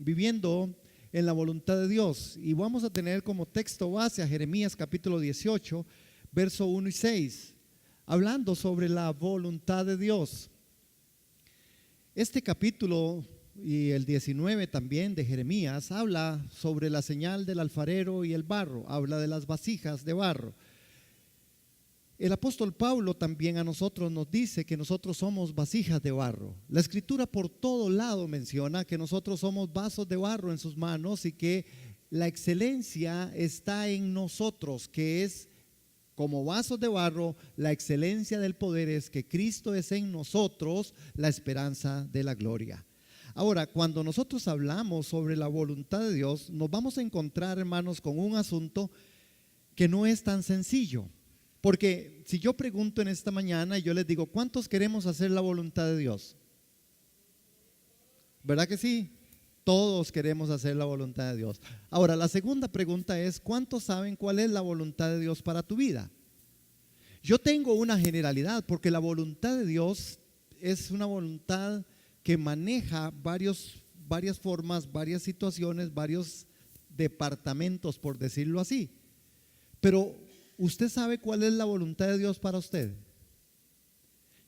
viviendo en la voluntad de Dios, y vamos a tener como texto base a Jeremías capítulo 18, verso 1 y 6, hablando sobre la voluntad de Dios. Este capítulo y el 19 también de Jeremías habla sobre la señal del alfarero y el barro, habla de las vasijas de barro. El apóstol Pablo también a nosotros nos dice que nosotros somos vasijas de barro. La escritura por todo lado menciona que nosotros somos vasos de barro en sus manos y que la excelencia está en nosotros, que es como vasos de barro. La excelencia del poder es que Cristo es en nosotros la esperanza de la gloria. Ahora, cuando nosotros hablamos sobre la voluntad de Dios, nos vamos a encontrar, hermanos, con un asunto que no es tan sencillo. Porque si yo pregunto en esta mañana y yo les digo, ¿cuántos queremos hacer la voluntad de Dios? ¿Verdad que sí? Todos queremos hacer la voluntad de Dios. Ahora, la segunda pregunta es, ¿cuántos saben cuál es la voluntad de Dios para tu vida? Yo tengo una generalidad, porque la voluntad de Dios es una voluntad que maneja varias formas, varias situaciones, varios departamentos, por decirlo así. Pero ¿usted sabe cuál es la voluntad de Dios para usted?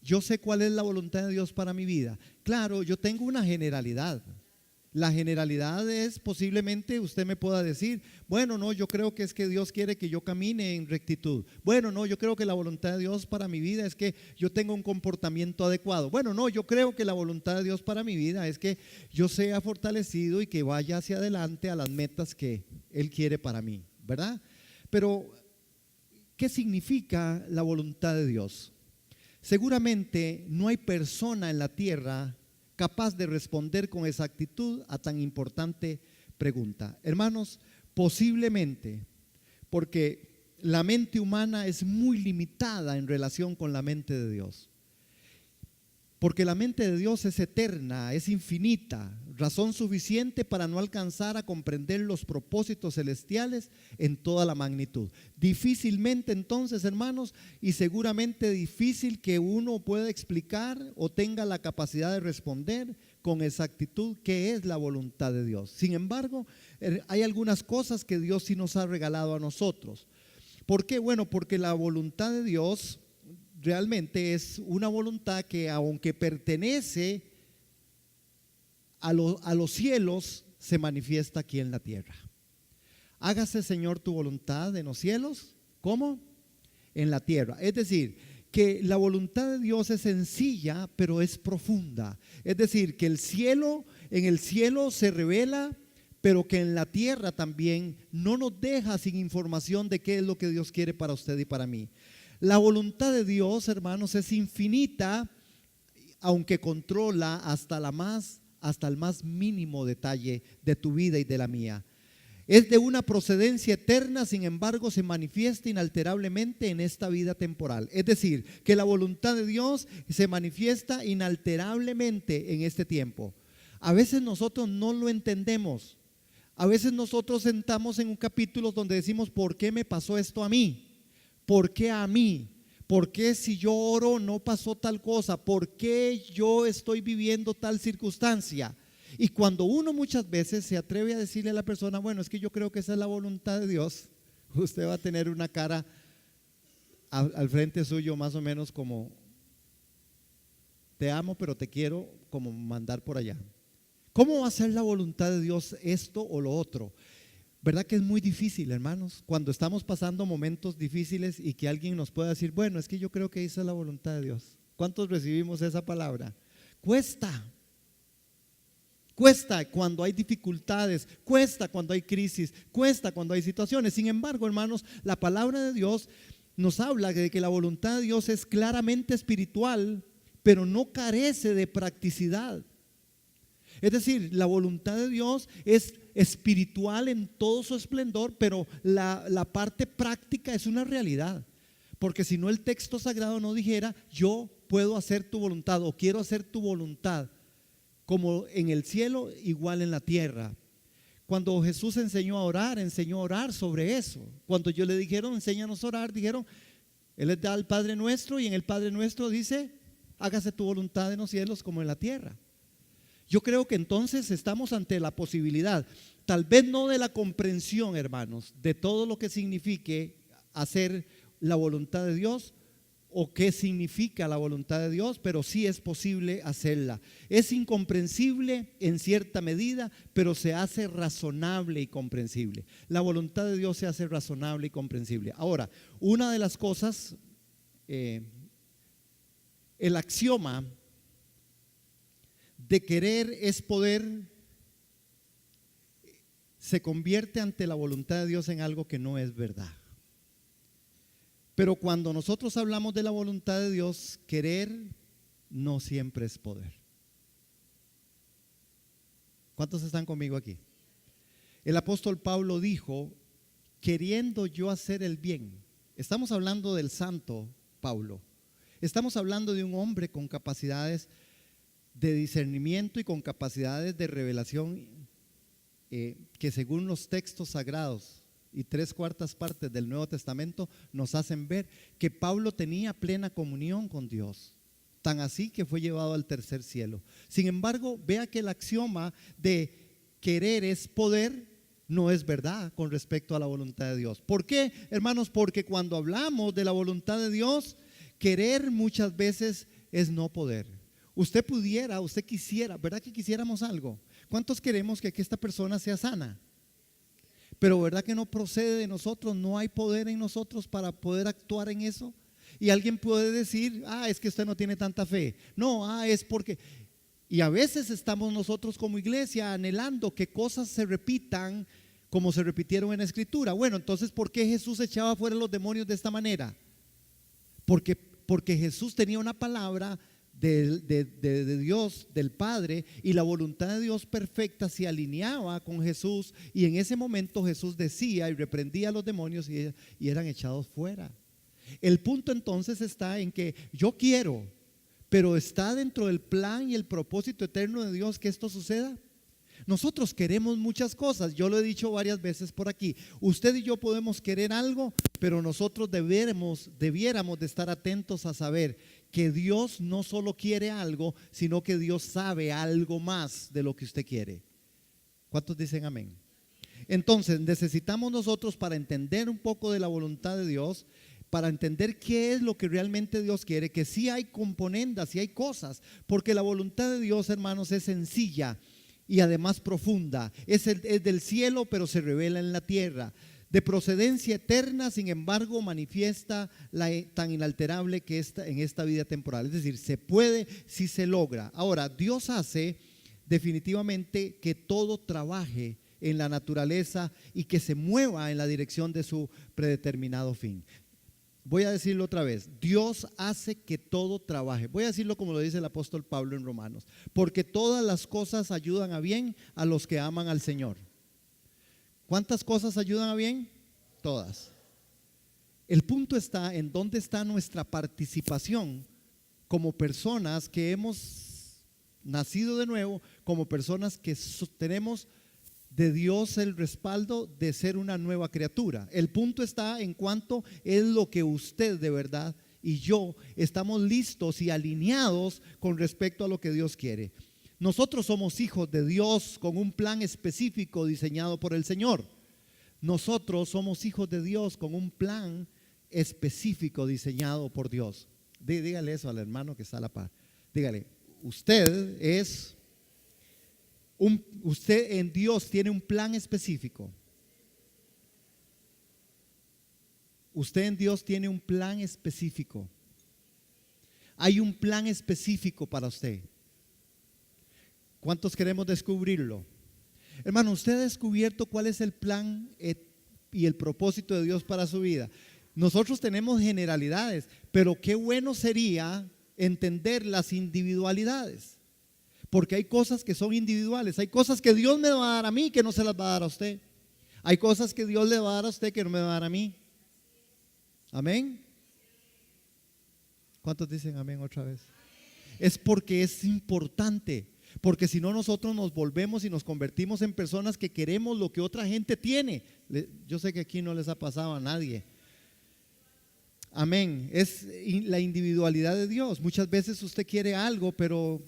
Yo sé cuál es la voluntad de Dios para mi vida. Claro, yo tengo una generalidad. La generalidad es, posiblemente usted me pueda decir, bueno, no, yo creo que es que Dios quiere que yo camine en rectitud. Bueno, no, yo creo que la voluntad de Dios para mi vida es que yo tenga un comportamiento adecuado. Bueno, no, yo creo que la voluntad de Dios para mi vida es que yo sea fortalecido y que vaya hacia adelante a las metas que Él quiere para mí, ¿verdad? Pero ¿qué significa la voluntad de Dios? Seguramente no hay persona en la tierra capaz de responder con exactitud a tan importante pregunta. Hermanos, posiblemente, porque la mente humana es muy limitada en relación con la mente de Dios. Porque la mente de Dios es eterna, es infinita, razón suficiente para no alcanzar a comprender los propósitos celestiales en toda la magnitud. Difícilmente entonces, hermanos, y seguramente difícil que uno pueda explicar o tenga la capacidad de responder con exactitud qué es la voluntad de Dios. Sin embargo, hay algunas cosas que Dios sí nos ha regalado a nosotros. ¿Por qué? Bueno, porque la voluntad de Dios realmente es una voluntad que, aunque pertenece a los cielos, se manifiesta aquí en la tierra. Hágase, Señor, tu voluntad en los cielos, ¿cómo? En la tierra. Es decir, que la voluntad de Dios es sencilla, pero es profunda. Es decir, que en el cielo se revela, pero que en la tierra también no nos deja sin información de qué es lo que Dios quiere para usted y para mí. La voluntad de Dios, hermanos, es infinita, aunque controla hasta el más mínimo detalle de tu vida y de la mía. Es de una procedencia eterna, sin embargo, se manifiesta inalterablemente en esta vida temporal. Es decir, que la voluntad de Dios se manifiesta inalterablemente en este tiempo. A veces nosotros no lo entendemos. A veces nosotros sentamos en un capítulo donde decimos, ¿por qué me pasó esto a mí? ¿Por qué a mí? ¿Por qué si yo oro no pasó tal cosa? ¿Por qué yo estoy viviendo tal circunstancia? Y cuando uno muchas veces se atreve a decirle a la persona, bueno, es que yo creo que esa es la voluntad de Dios, usted va a tener una cara al frente suyo más o menos como, te amo pero te quiero como mandar por allá. ¿Cómo va a ser la voluntad de Dios esto o lo otro? ¿Verdad que es muy difícil, hermanos? Cuando estamos pasando momentos difíciles y que alguien nos pueda decir, bueno, es que yo creo que esa es la voluntad de Dios. ¿Cuántos recibimos esa palabra? Cuesta cuando hay dificultades, cuesta cuando hay crisis, cuesta cuando hay situaciones. Sin embargo, hermanos, la palabra de Dios nos habla de que la voluntad de Dios es claramente espiritual, pero no carece de practicidad. Es decir, la voluntad de Dios es espiritual en todo su esplendor, pero la parte práctica es una realidad. Porque si no, el texto sagrado no dijera, yo puedo hacer tu voluntad o quiero hacer tu voluntad, como en el cielo, igual en la tierra. Cuando Jesús enseñó a orar sobre eso. Cuando yo le dijeron, enséñanos a orar, dijeron, Él les da al Padre Nuestro y en el Padre Nuestro dice, hágase tu voluntad en los cielos como en la tierra. Yo creo que entonces estamos ante la posibilidad, tal vez no de la comprensión, hermanos, de todo lo que signifique hacer la voluntad de Dios o qué significa la voluntad de Dios, pero sí es posible hacerla. Es incomprensible en cierta medida, pero se hace razonable y comprensible. La voluntad de Dios se hace razonable y comprensible. Ahora, una de las cosas, el axioma de querer es poder, se convierte ante la voluntad de Dios en algo que no es verdad. Pero cuando nosotros hablamos de la voluntad de Dios, querer no siempre es poder. ¿Cuántos están conmigo aquí? El apóstol Pablo dijo, queriendo yo hacer el bien. Estamos hablando del santo Pablo. Estamos hablando de un hombre con capacidades de discernimiento y con capacidades de revelación que según los textos sagrados y 3/4 partes del Nuevo Testamento nos hacen ver que Pablo tenía plena comunión con Dios, tan así que fue llevado al tercer cielo. Sin embargo, vea que el axioma de querer es poder no es verdad con respecto a la voluntad de Dios. ¿Por qué, hermanos? Porque cuando hablamos de la voluntad de Dios, querer muchas veces es no poder. Usted pudiera, usted quisiera, ¿verdad que quisiéramos algo? ¿Cuántos queremos que esta persona sea sana? Pero ¿verdad que no procede de nosotros? No hay poder en nosotros para poder actuar en eso. Y alguien puede decir, es que usted no tiene tanta fe. No, es porque... Y a veces estamos nosotros como iglesia anhelando que cosas se repitan como se repitieron en la Escritura. Bueno, entonces, ¿por qué Jesús echaba fuera los demonios de esta manera? Porque Jesús tenía una palabra de Dios, del Padre, y la voluntad de Dios perfecta se alineaba con Jesús, y en ese momento Jesús decía y reprendía a los demonios y eran echados fuera. El punto entonces está en que yo quiero, pero está dentro del plan y el propósito eterno de Dios que esto suceda. Nosotros queremos muchas cosas, yo lo he dicho varias veces por aquí. Usted y yo podemos querer algo, pero nosotros debiéramos de estar atentos a saber que Dios no solo quiere algo, sino que Dios sabe algo más de lo que usted quiere. ¿Cuántos dicen amén? Entonces necesitamos nosotros, para entender un poco de la voluntad de Dios, para entender qué es lo que realmente Dios quiere, que sí hay componendas, sí hay cosas, porque la voluntad de Dios, hermanos, es sencilla y además profunda. Es del cielo, pero se revela en la tierra. De procedencia eterna, sin embargo, manifiesta tan inalterable que está en esta vida temporal. Es decir, se puede si se logra. Ahora, Dios hace definitivamente que todo trabaje en la naturaleza y que se mueva en la dirección de su predeterminado fin. Voy a decirlo otra vez, Dios hace que todo trabaje. Voy a decirlo como lo dice el apóstol Pablo en Romanos, porque todas las cosas ayudan a bien a los que aman al Señor. ¿Cuántas cosas ayudan a bien? Todas. El punto está en dónde está nuestra participación como personas que hemos nacido de nuevo, como personas que tenemos de Dios el respaldo de ser una nueva criatura. El punto está en cuanto es lo que usted de verdad y yo estamos listos y alineados con respecto a lo que Dios quiere. Nosotros somos hijos de Dios con un plan específico diseñado por el Señor. Nosotros somos hijos de Dios con un plan específico diseñado por Dios. Dígale eso al hermano que está a la par. Dígale, usted en Dios tiene un plan específico. Usted en Dios tiene un plan específico. Hay un plan específico para usted. ¿Cuántos queremos descubrirlo? Hermano, usted ha descubierto cuál es el plan y el propósito de Dios para su vida. Nosotros tenemos generalidades, pero qué bueno sería entender las individualidades. Porque hay cosas que son individuales. Hay cosas que Dios me va a dar a mí que no se las va a dar a usted. Hay cosas que Dios le va a dar a usted que no me va a dar a mí. Amén. ¿Cuántos dicen amén otra vez? Es porque es importante. Porque si no, nosotros nos volvemos y nos convertimos en personas que queremos lo que otra gente tiene. Yo sé que aquí no les ha pasado a nadie. Amén. Es la individualidad de Dios. Muchas veces usted quiere algo, pero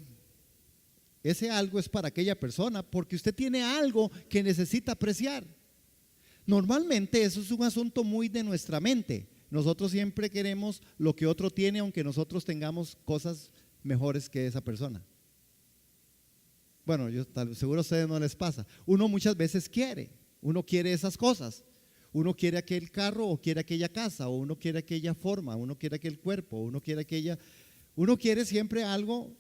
Ese algo es para aquella persona porque usted tiene algo que necesita apreciar. Normalmente eso es un asunto muy de nuestra mente. Nosotros siempre queremos lo que otro tiene, aunque nosotros tengamos cosas mejores que esa persona. Bueno, seguro a ustedes no les pasa. Uno muchas veces uno quiere esas cosas. Uno quiere aquel carro o quiere aquella casa, o uno quiere aquella forma, uno quiere aquel cuerpo, uno quiere siempre algo.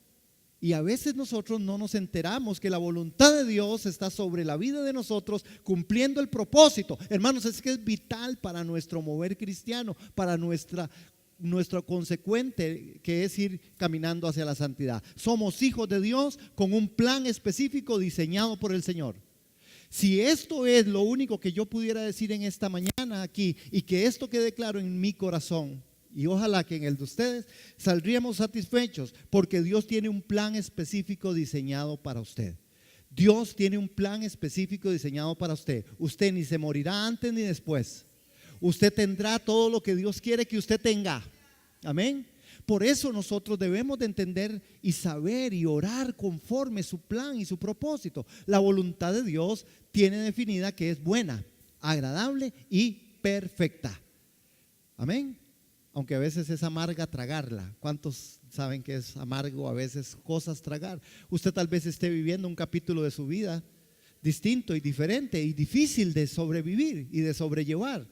Y a veces nosotros no nos enteramos que la voluntad de Dios está sobre la vida de nosotros, cumpliendo el propósito. Hermanos, es que es vital para nuestro mover cristiano, para nuestro consecuente, que es ir caminando hacia la santidad. Somos hijos de Dios con un plan específico diseñado por el Señor. Si esto es lo único que yo pudiera decir en esta mañana aquí, y que esto quede claro en mi corazón, y ojalá que en el de ustedes, saldríamos satisfechos, porque Dios tiene un plan específico diseñado para usted. Dios tiene un plan específico diseñado para usted. Usted ni se morirá antes ni después. Usted tendrá todo lo que Dios quiere que usted tenga. Amén. Por eso nosotros debemos de entender y saber y orar conforme su plan y su propósito. La voluntad de Dios tiene definida que es buena, agradable y perfecta. Amén. Aunque a veces es amarga tragarla. ¿Cuántos saben que es amargo a veces cosas tragar? Usted tal vez esté viviendo un capítulo de su vida distinto y diferente y difícil de sobrevivir y de sobrellevar.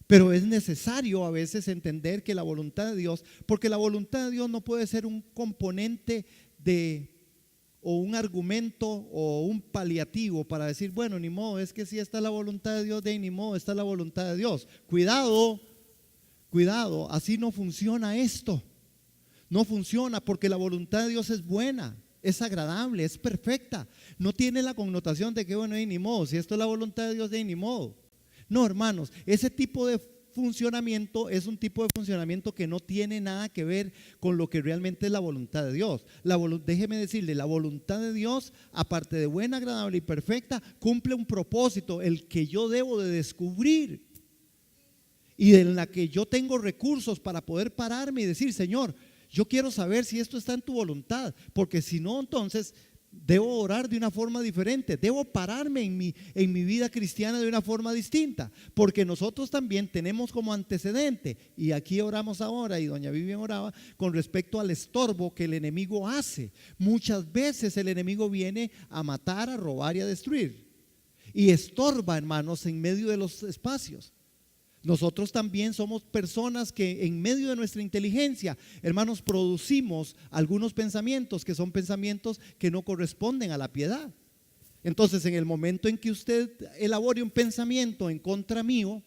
Pero es necesario a veces entender que la voluntad de Dios, porque la voluntad de Dios no puede ser un componente o un argumento o un paliativo para decir, bueno, ni modo, es que si esta es la voluntad de Dios, ni modo, esta es la voluntad de Dios. Cuidado, así no funciona esto. No funciona, porque la voluntad de Dios es buena, es agradable, es perfecta. No tiene la connotación de que, bueno, ni modo, si esto es la voluntad de Dios, ni modo. No, hermanos, ese tipo de funcionamiento es un tipo de funcionamiento que no tiene nada que ver con lo que realmente es la voluntad de Dios. Déjeme decirle, la voluntad de Dios, aparte de buena, agradable y perfecta, cumple un propósito, el que yo debo de descubrir y en la que yo tengo recursos para poder pararme y decir, Señor, yo quiero saber si esto está en tu voluntad, porque si no, entonces debo orar de una forma diferente, debo pararme en mi vida cristiana de una forma distinta, porque nosotros también tenemos como antecedente, y aquí oramos ahora, y doña Vivian oraba con respecto al estorbo que el enemigo hace. Muchas veces el enemigo viene a matar, a robar y a destruir, y estorba, hermanos, en medio de los espacios. Nosotros también somos personas que en medio de nuestra inteligencia, hermanos, producimos algunos pensamientos que son pensamientos que no corresponden a la piedad. Entonces, en el momento en que usted elabore un pensamiento en contra mío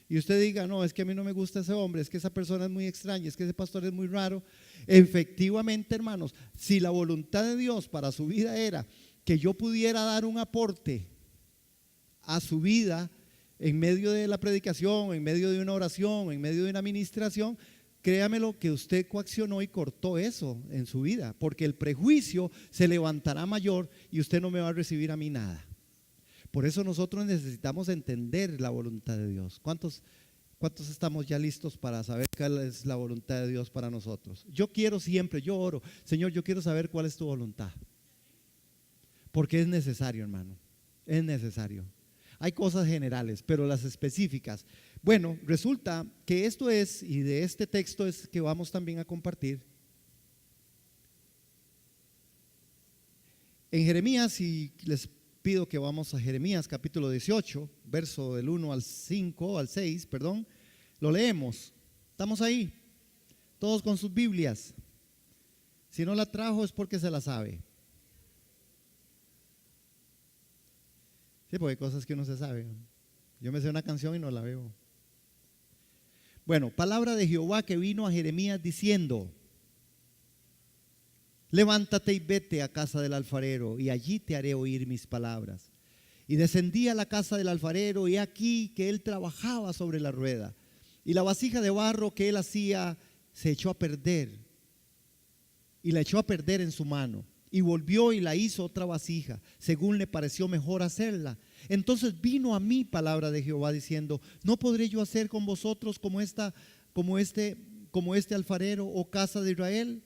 y usted diga, no, es que a mí no me gusta ese hombre, es que esa persona es muy extraña, es que ese pastor es muy raro, efectivamente, hermanos, si la voluntad de Dios para su vida era que yo pudiera dar un aporte a su vida en medio de la predicación, en medio de una oración, en medio de una administración, créamelo que usted coaccionó y cortó eso en su vida, porque el prejuicio se levantará mayor y usted no me va a recibir a mí nada. Por eso nosotros necesitamos entender la voluntad de Dios. ¿Cuántos estamos ya listos para saber cuál es la voluntad de Dios para nosotros? Yo oro, Señor, yo quiero saber cuál es tu voluntad, porque es necesario, hermano, es necesario. Hay cosas generales, pero las específicas. Bueno, resulta que esto es, y de este texto es que vamos también a compartir. En Jeremías, y les pido que vamos a Jeremías capítulo 18, verso del 1 al 5, al 6, perdón. Lo leemos. Estamos ahí, todos con sus Biblias. Si no la trajo es porque se la sabe. Sí, porque hay cosas que uno se sabe. Yo me sé una canción y no la veo. Bueno, palabra de Jehová que vino a Jeremías diciendo: levántate y vete a casa del alfarero, y allí te haré oír mis palabras. Y descendí a la casa del alfarero, y aquí que él trabajaba sobre la rueda, y la vasija de barro que él hacía se echó a perder, y la echó a perder en su mano. Y volvió y la hizo otra vasija, según le pareció mejor hacerla. Entonces vino a mí palabra de Jehová diciendo: ¿no podré yo hacer con vosotros como este alfarero, oh casa de Israel?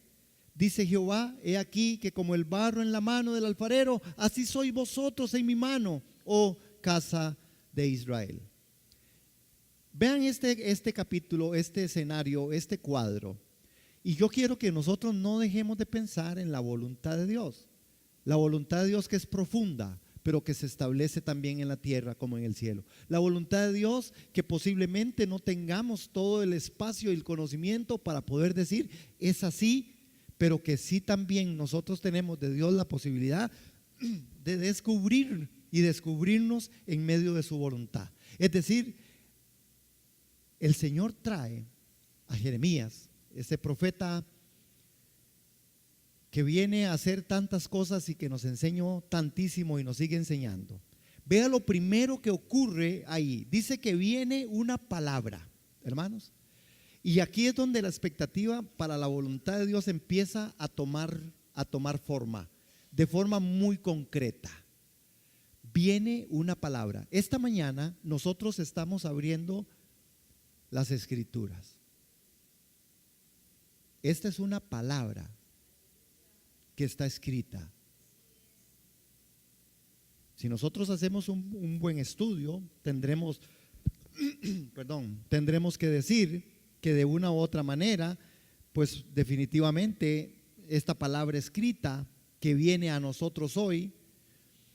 Dice Jehová, he aquí que como el barro en la mano del alfarero, así sois vosotros en mi mano, oh casa de Israel. Vean este capítulo, este escenario, este cuadro. Y yo quiero que nosotros no dejemos de pensar en la voluntad de Dios. La voluntad de Dios que es profunda, pero que se establece también en la tierra como en el cielo. La voluntad de Dios que posiblemente no tengamos todo el espacio y el conocimiento para poder decir es así, pero que sí también nosotros tenemos de Dios la posibilidad de descubrir y descubrirnos en medio de su voluntad. Es decir, el Señor trae a Jeremías, ese profeta que viene a hacer tantas cosas y que nos enseñó tantísimo y nos sigue enseñando. Vea lo primero que ocurre ahí. Dice que viene una palabra, hermanos. Y aquí es donde la expectativa para la voluntad de Dios empieza a tomar forma, de forma muy concreta. Viene una palabra. Esta mañana nosotros estamos abriendo las Escrituras. Esta es una palabra que está escrita. Si nosotros hacemos un buen estudio, tendremos que decir que de una u otra manera, pues definitivamente esta palabra escrita que viene a nosotros hoy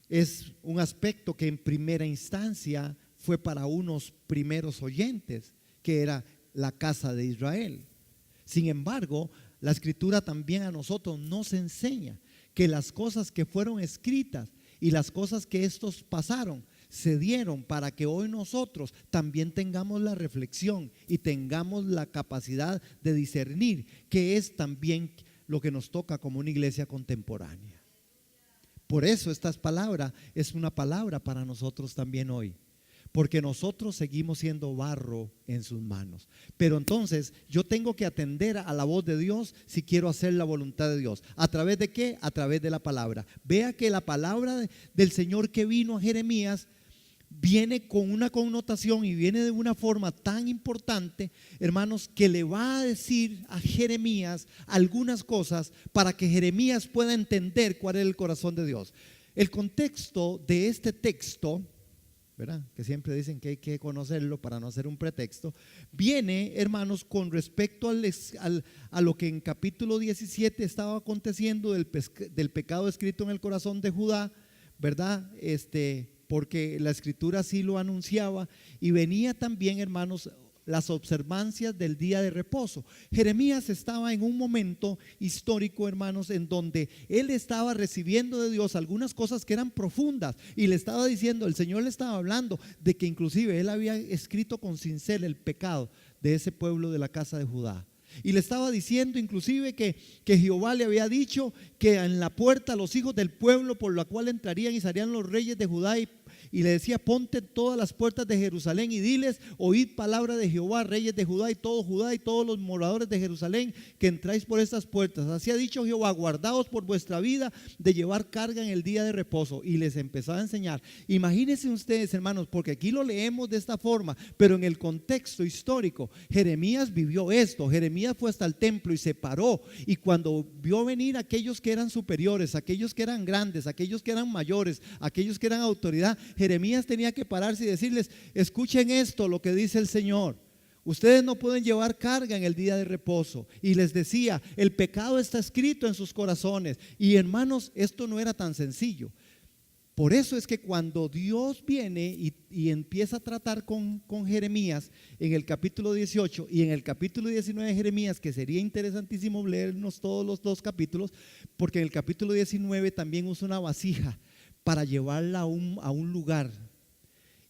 es un aspecto que en primera instancia fue para unos primeros oyentes, que era la casa de Israel. Sin embargo, la Escritura también a nosotros nos enseña que las cosas que fueron escritas y las cosas que estos pasaron se dieron para que hoy nosotros también tengamos la reflexión y tengamos la capacidad de discernir que es también lo que nos toca como una iglesia contemporánea. Por eso esta palabra es una palabra para nosotros también hoy, porque nosotros seguimos siendo barro en sus manos. Pero entonces yo tengo que atender a la voz de Dios si quiero hacer la voluntad de Dios. ¿A través de qué? A través de la palabra. Vea que la palabra del Señor que vino a Jeremías viene con una connotación y viene de una forma tan importante, hermanos, que le va a decir a Jeremías algunas cosas para que Jeremías pueda entender cuál es el corazón de Dios. El contexto de este texto, ¿verdad?, que siempre dicen que hay que conocerlo para no hacer un pretexto, viene, hermanos, con respecto a lo que en capítulo 17 estaba aconteciendo del pecado escrito en el corazón de Judá, ¿verdad? Porque la Escritura así lo anunciaba, y venía también, hermanos, las observancias del día de reposo. Jeremías estaba en un momento histórico, hermanos, en donde él estaba recibiendo de Dios algunas cosas que eran profundas, y le estaba diciendo, el Señor le estaba hablando de que inclusive él había escrito con cincel el pecado de ese pueblo de la casa de Judá. Y le estaba diciendo inclusive que Jehová le había dicho que en la puerta los hijos del pueblo por la cual entrarían y salían los reyes de Judá, y le decía, ponte todas las puertas de Jerusalén y diles, oíd palabra de Jehová, reyes de Judá y todos los moradores de Jerusalén, que entráis por estas puertas. Así ha dicho Jehová, guardaos por vuestra vida de llevar carga en el día de reposo. Y les empezó a enseñar. Imagínense ustedes, hermanos, porque aquí lo leemos de esta forma, pero en el contexto histórico, Jeremías vivió esto. Jeremías fue hasta el templo y se paró, y cuando vio venir aquellos que eran superiores, aquellos que eran grandes, aquellos que eran mayores, aquellos que eran autoridad, Jeremías tenía que pararse y decirles, escuchen esto, lo que dice el Señor. Ustedes no pueden llevar carga en el día de reposo. Y les decía, el pecado está escrito en sus corazones. Y hermanos, esto no era tan sencillo. Por eso es que cuando Dios viene y empieza a tratar con Jeremías en el capítulo 18 y en el capítulo 19 de Jeremías, que sería interesantísimo leernos todos los dos capítulos, porque en el capítulo 19 también usa una vasija para llevarla a un lugar,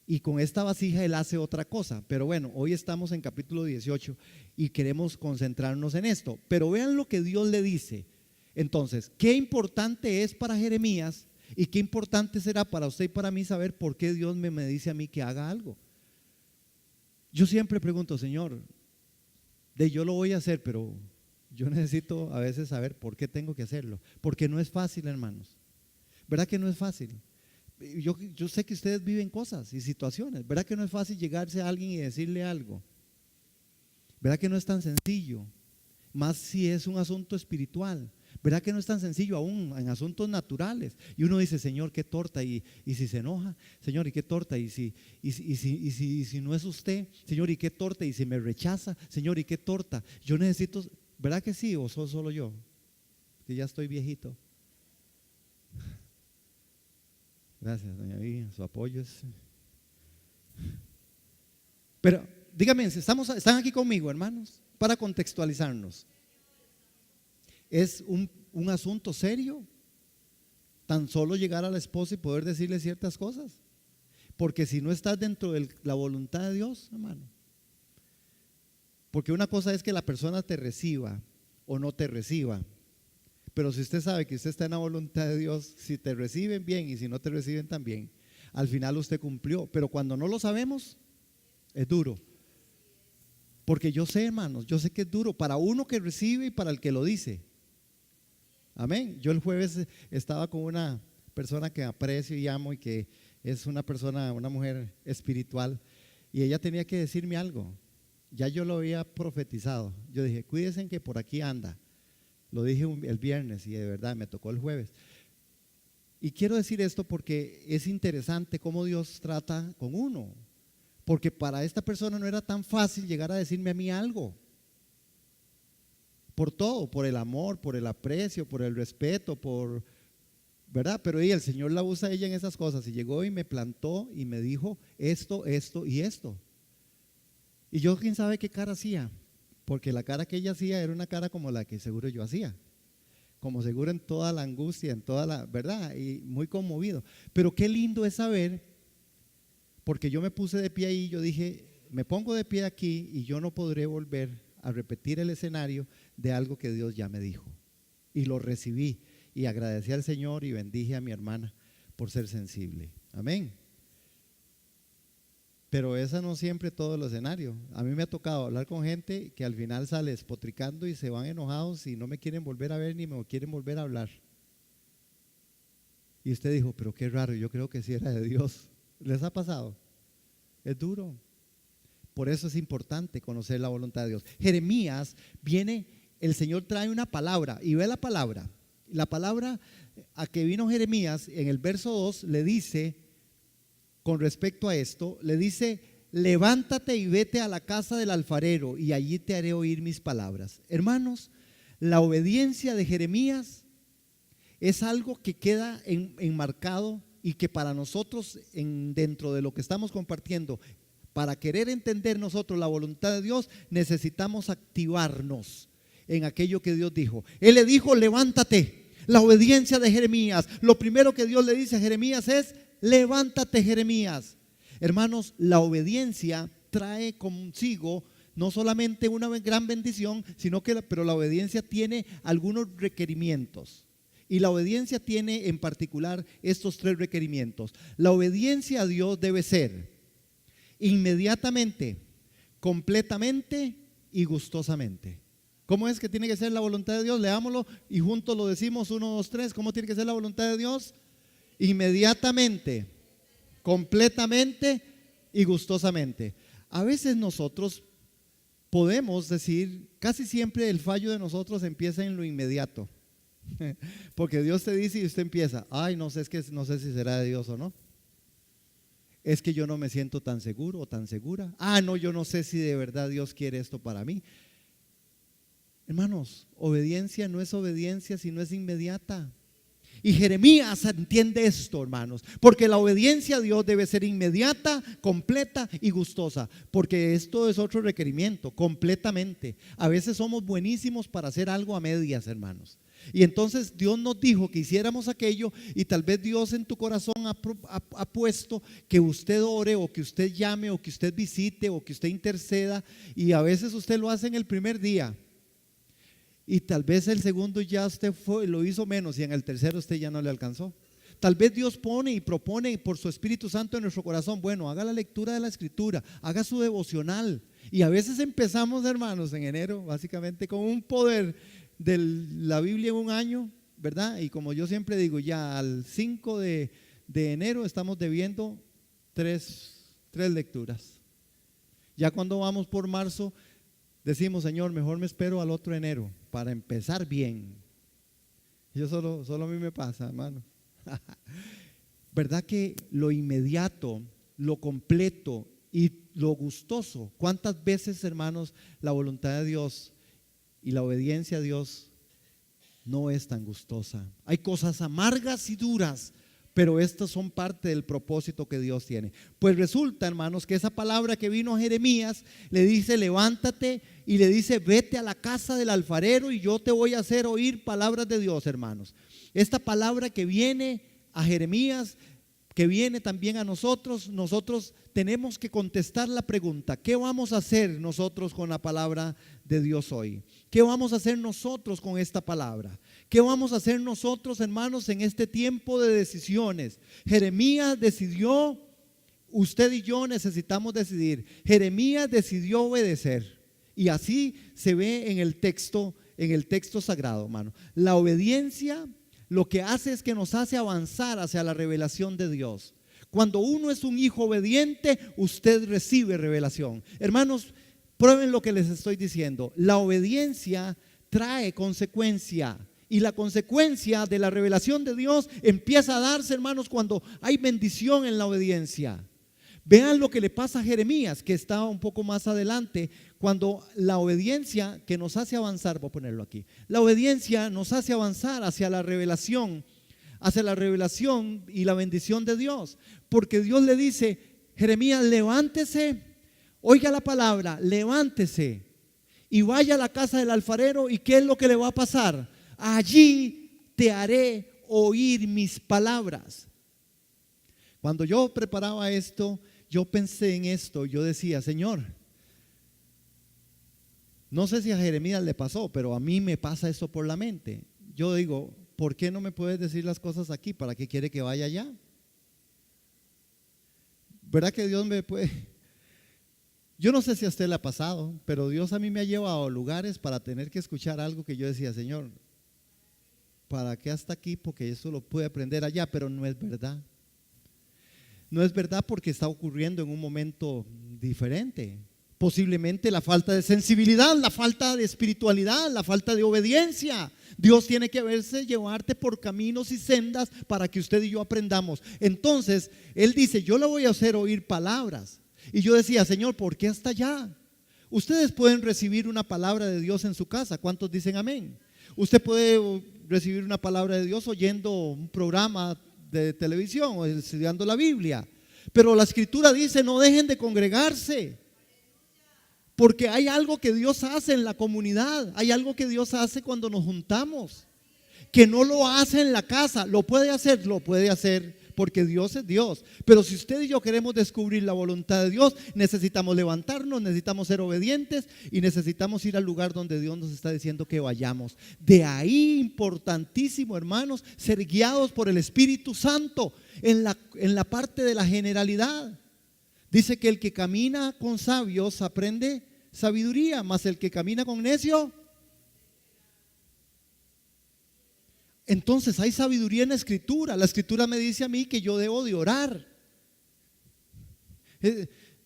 y con esta vasija él hace otra cosa. Pero bueno, hoy estamos en capítulo 18 y queremos concentrarnos en esto. Pero vean lo que Dios le dice. Entonces, qué importante es para Jeremías y qué importante será para usted y para mí saber por qué Dios me dice a mí que haga algo. Yo siempre pregunto, Señor, yo lo voy a hacer, pero yo necesito a veces saber por qué tengo que hacerlo, porque no es fácil, hermanos. ¿Verdad que no es fácil? Yo sé que ustedes viven cosas y situaciones. ¿Verdad que no es fácil llegarse a alguien y decirle algo? ¿Verdad que no es tan sencillo? Más si es un asunto espiritual. ¿Verdad que no es tan sencillo aún en asuntos naturales? Y uno dice, Señor, qué torta, y si se enoja, Señor, y qué torta, y si no es usted, Señor, y qué torta, y si me rechaza, Señor, y qué torta. Yo necesito, ¿verdad que sí? ¿O soy solo yo? Que ya estoy viejito. Gracias, doña Vivian, su apoyo es. Pero dígame, ¿están aquí conmigo, hermanos? Para contextualizarnos. Es un asunto serio tan solo llegar a la esposa y poder decirle ciertas cosas, porque si no estás dentro de la voluntad de Dios, hermano, porque una cosa es que la persona te reciba o no te reciba, pero si usted sabe que usted está en la voluntad de Dios, si te reciben bien y si no te reciben también, al final usted cumplió. Pero cuando no lo sabemos, es duro. Porque yo sé, hermanos, yo sé que es duro para uno que recibe y para el que lo dice. Amén. Yo el jueves estaba con una persona que aprecio y amo y que es una persona, una mujer espiritual, y ella tenía que decirme algo. Ya yo lo había profetizado. Yo dije, cuídense que por aquí anda. Lo dije el viernes y de verdad me tocó el jueves. Y quiero decir esto porque es interesante cómo Dios trata con uno. Porque para esta persona no era tan fácil llegar a decirme a mí algo. Por todo, por el amor, por el aprecio, por el respeto, ¿verdad? Pero el Señor la usa a ella en esas cosas, y llegó y me plantó y me dijo esto, esto y esto. Y yo quién sabe qué cara hacía, porque la cara que ella hacía era una cara como la que seguro yo hacía, como seguro en toda la angustia, en toda la, ¿verdad? Y muy conmovido. Pero qué lindo es saber, porque yo me puse de pie ahí, yo dije, me pongo de pie aquí y yo no podré volver a repetir el escenario de algo que Dios ya me dijo. Y lo recibí y agradecí al Señor y bendije a mi hermana por ser sensible. Amén. Pero esa no siempre todo el escenario. A mí me ha tocado hablar con gente que al final sale despotricando y se van enojados y no me quieren volver a ver ni me quieren volver a hablar. Y usted dijo, pero qué raro, yo creo que sí era de Dios. ¿Les ha pasado? Es duro. Por eso es importante conocer la voluntad de Dios. Jeremías viene, el Señor trae una palabra y ve la palabra. La palabra a que vino Jeremías en el verso 2 le dice, con respecto a esto, le dice, levántate y vete a la casa del alfarero y allí te haré oír mis palabras. Hermanos, la obediencia de Jeremías es algo que queda enmarcado y que para nosotros dentro de lo que estamos compartiendo, para querer entender nosotros la voluntad de Dios, necesitamos activarnos en aquello que Dios dijo. Él le dijo, levántate. La obediencia de Jeremías, lo primero que Dios le dice a Jeremías es, levántate, Jeremías. Hermanos, la obediencia trae consigo no solamente una gran bendición, sino que pero la obediencia tiene algunos requerimientos. Y la obediencia tiene en particular estos 3 requerimientos. La obediencia a Dios debe ser inmediatamente, completamente y gustosamente. ¿Cómo es que tiene que ser la voluntad de Dios? Leámoslo y juntos lo decimos, 1, 2, 3. ¿Cómo tiene que ser la voluntad de Dios? Inmediatamente, completamente y gustosamente. A veces nosotros podemos decir, casi siempre el fallo de nosotros empieza en lo inmediato. Porque Dios te dice y usted empieza, ay, no sé, es que no sé si será de Dios o no. Es que yo no me siento tan seguro o tan segura. Ah, no, yo no sé si de verdad Dios quiere esto para mí. Hermanos, obediencia no es obediencia si no es inmediata. Y Jeremías entiende esto, hermanos, porque la obediencia a Dios debe ser inmediata, completa y gustosa, porque esto es otro requerimiento, completamente. A veces somos buenísimos para hacer algo a medias, hermanos. Y entonces Dios nos dijo que hiciéramos aquello y tal vez Dios en tu corazón ha puesto que usted ore o que usted llame o que usted visite o que usted interceda, y a veces usted lo hace en el primer día. Y tal vez el segundo ya usted lo hizo menos y en el tercero usted ya no le alcanzó. Tal vez Dios pone y propone por su Espíritu Santo en nuestro corazón, bueno, haga la lectura de la Escritura, haga su devocional. Y a veces empezamos, hermanos, en enero, básicamente con un poder de la Biblia en un año, ¿verdad? Y como yo siempre digo, ya al 5 de enero estamos debiendo tres lecturas. Ya cuando vamos por marzo, decimos, Señor, mejor me espero al otro enero para empezar bien. Solo a mí me pasa, hermano. ¿Verdad que lo inmediato, lo completo y lo gustoso? ¿Cuántas veces, hermanos, la voluntad de Dios y la obediencia a Dios no es tan gustosa? Hay cosas amargas y duras, pero estas son parte del propósito que Dios tiene. Pues resulta, hermanos, que esa palabra que vino a Jeremías le dice: levántate, y le dice: vete a la casa del alfarero y yo te voy a hacer oír palabras de Dios, hermanos. Esta palabra que viene a Jeremías, que viene también a nosotros tenemos que contestar la pregunta: ¿qué vamos a hacer nosotros con la palabra de Dios hoy? ¿Qué vamos a hacer nosotros con esta palabra? ¿Qué vamos a hacer nosotros, hermanos, en este tiempo de decisiones? Jeremías decidió, usted y yo necesitamos decidir. Jeremías decidió obedecer, y así se ve en el texto sagrado, hermano. La obediencia lo que hace es que nos hace avanzar hacia la revelación de Dios. Cuando uno es un hijo obediente, usted recibe revelación. Hermanos, prueben lo que les estoy diciendo. La obediencia trae consecuencia, y la consecuencia de la revelación de Dios empieza a darse, hermanos, cuando hay bendición en la obediencia. Vean lo que le pasa a Jeremías, que está un poco más adelante, cuando la obediencia que nos hace avanzar, voy a ponerlo aquí, la obediencia nos hace avanzar hacia la revelación y la bendición de Dios, porque Dios le dice: Jeremías, levántese, oiga la palabra, levántese y vaya a la casa del alfarero. ¿Y qué es lo que le va a pasar? Allí te haré oír mis palabras. Cuando yo preparaba esto, yo pensé en esto. Yo decía: Señor, no sé si a Jeremías le pasó, pero a mí me pasa eso por la mente. Yo digo: ¿por qué no me puedes decir las cosas aquí? ¿Para qué quiere que vaya allá? ¿Verdad que Dios me puede? Yo no sé si a usted le ha pasado, pero Dios a mí me ha llevado a lugares para tener que escuchar algo que yo decía: Señor, ¿para qué hasta aquí? Porque eso lo puede aprender allá. Pero no es verdad. No es verdad, porque está ocurriendo en un momento diferente. Posiblemente la falta de sensibilidad, la falta de espiritualidad, la falta de obediencia. Dios tiene que verse llevarte por caminos y sendas para que usted y yo aprendamos. Entonces Él dice: yo le voy a hacer oír palabras. Y yo decía: Señor, ¿por qué hasta allá? Ustedes pueden recibir una palabra de Dios en su casa. ¿Cuántos dicen amén? Usted puede recibir una palabra de Dios oyendo un programa de televisión o estudiando la Biblia. Pero la Escritura dice: no dejen de congregarse, porque hay algo que Dios hace en la comunidad. Hay algo que Dios hace cuando nos juntamos, que no lo hace en la casa. Lo puede hacer porque Dios es Dios. Pero si usted y yo queremos descubrir la voluntad de Dios, necesitamos levantarnos, necesitamos ser obedientes y necesitamos ir al lugar donde Dios nos está diciendo que vayamos. De ahí, importantísimo, hermanos, ser guiados por el Espíritu Santo en la parte de la generalidad. Dice que el que camina con sabios aprende sabiduría, mas el que camina con necio. Entonces hay sabiduría en la Escritura. La Escritura me dice a mí que yo debo de orar.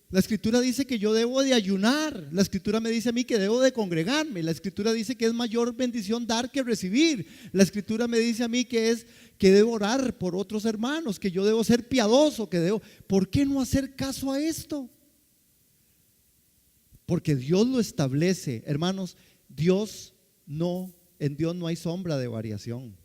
La Escritura dice que yo debo de ayunar. La Escritura me dice a mí que debo de congregarme. La Escritura dice que es mayor bendición dar que recibir. La Escritura me dice a mí que debo orar por otros hermanos, que yo debo ser piadoso, ¿Por qué no hacer caso a esto? Porque Dios lo establece, hermanos. En Dios no hay sombra de variación.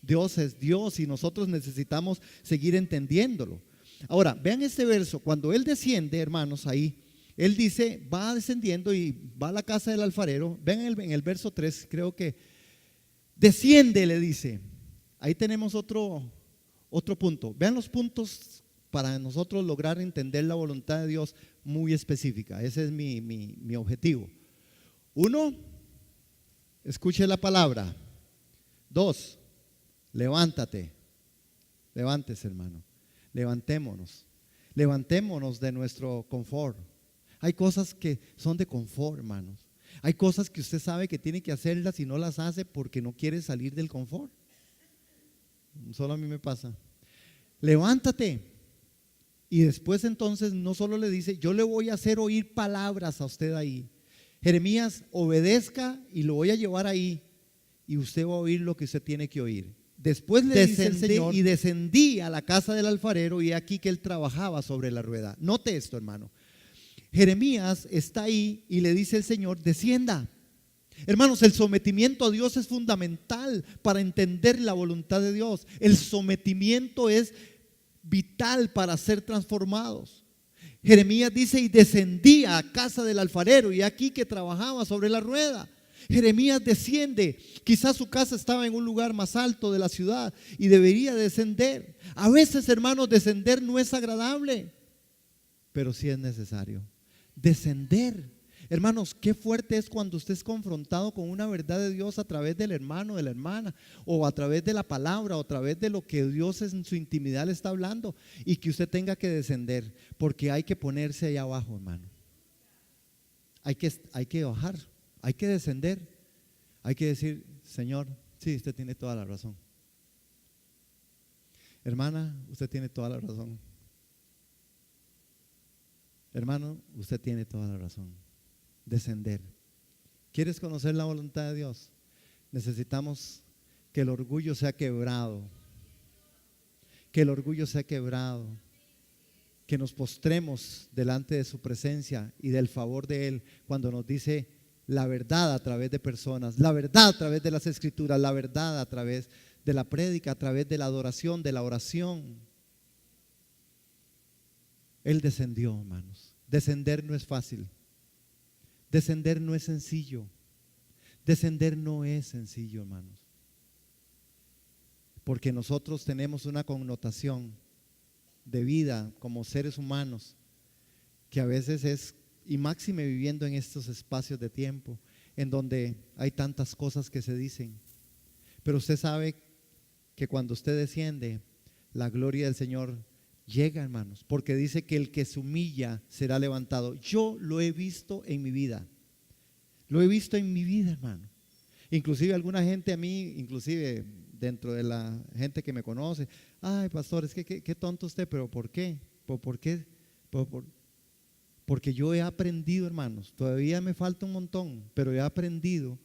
Dios es Dios y nosotros necesitamos seguir entendiéndolo. Ahora, vean este verso. Cuando Él desciende, hermanos, ahí Él dice: va descendiendo y va a la casa del alfarero. Vean en el verso 3, creo que desciende, le dice. Ahí tenemos otro punto. Vean los puntos para nosotros lograr entender la voluntad de Dios muy específica. Ese es mi objetivo. 1, escuche la palabra. 2, levántate. Levántese, hermano. Levantémonos de nuestro confort. Hay cosas que son de confort, hermanos. Hay cosas que usted sabe que tiene que hacerlas y no las hace porque no quiere salir del confort. Solo a mí me pasa. Levántate. Y después entonces no solo le dice: yo le voy a hacer oír palabras a usted ahí. Jeremías, obedezca y lo voy a llevar ahí. y usted va a oír lo que usted tiene que oír. Después le dice el Señor, y descendí a la casa del alfarero, y aquí que él trabajaba sobre la rueda. Note esto, hermano. Jeremías está ahí y le dice el Señor, descienda. Hermanos, el sometimiento a Dios es fundamental para entender la voluntad de Dios. El sometimiento es vital para ser transformados. Jeremías dice, y descendí a casa del alfarero, y aquí que trabajaba sobre la rueda. Jeremías desciende. Quizás su casa estaba en un lugar más alto de la ciudad y debería descender. A veces, hermanos, descender no es agradable, pero sí es necesario. Descender. Hermanos, qué fuerte es cuando usted es confrontado con una verdad de Dios a través del hermano, de la hermana, o a través de la palabra, o a través de lo que Dios en su intimidad le está hablando, y que usted tenga que descender, porque hay que ponerse ahí abajo, hermano. Hay que bajar, hay que descender, hay que decir, Señor, sí, usted tiene toda la razón. Hermana, usted tiene toda la razón. Hermano, usted tiene toda la razón. Descender. ¿Quieres conocer la voluntad de Dios? Necesitamos que el orgullo sea quebrado. Que el orgullo sea quebrado. Que nos postremos delante de su presencia y del favor de Él cuando nos dice la verdad a través de personas, la verdad a través de las escrituras, la verdad a través de la prédica, a través de la adoración, de la oración. Él descendió, hermanos. Descender no es fácil. Descender no es sencillo. Descender no es sencillo, hermanos. Porque nosotros tenemos una connotación de vida como seres humanos que a veces es, y máxime viviendo en estos espacios de tiempo en donde hay tantas cosas que se dicen. Pero usted sabe que cuando usted desciende, la gloria del Señor llega, hermanos, porque dice que el que se humilla será levantado. Yo lo he visto en mi vida. Lo he visto en mi vida, hermano. Inclusive alguna gente a mí, inclusive dentro de la gente que me conoce, ay, pastor, es que qué tonto usted, pero ¿por qué? ¿Por qué? Porque yo he aprendido, hermanos, todavía me falta un montón, pero he aprendido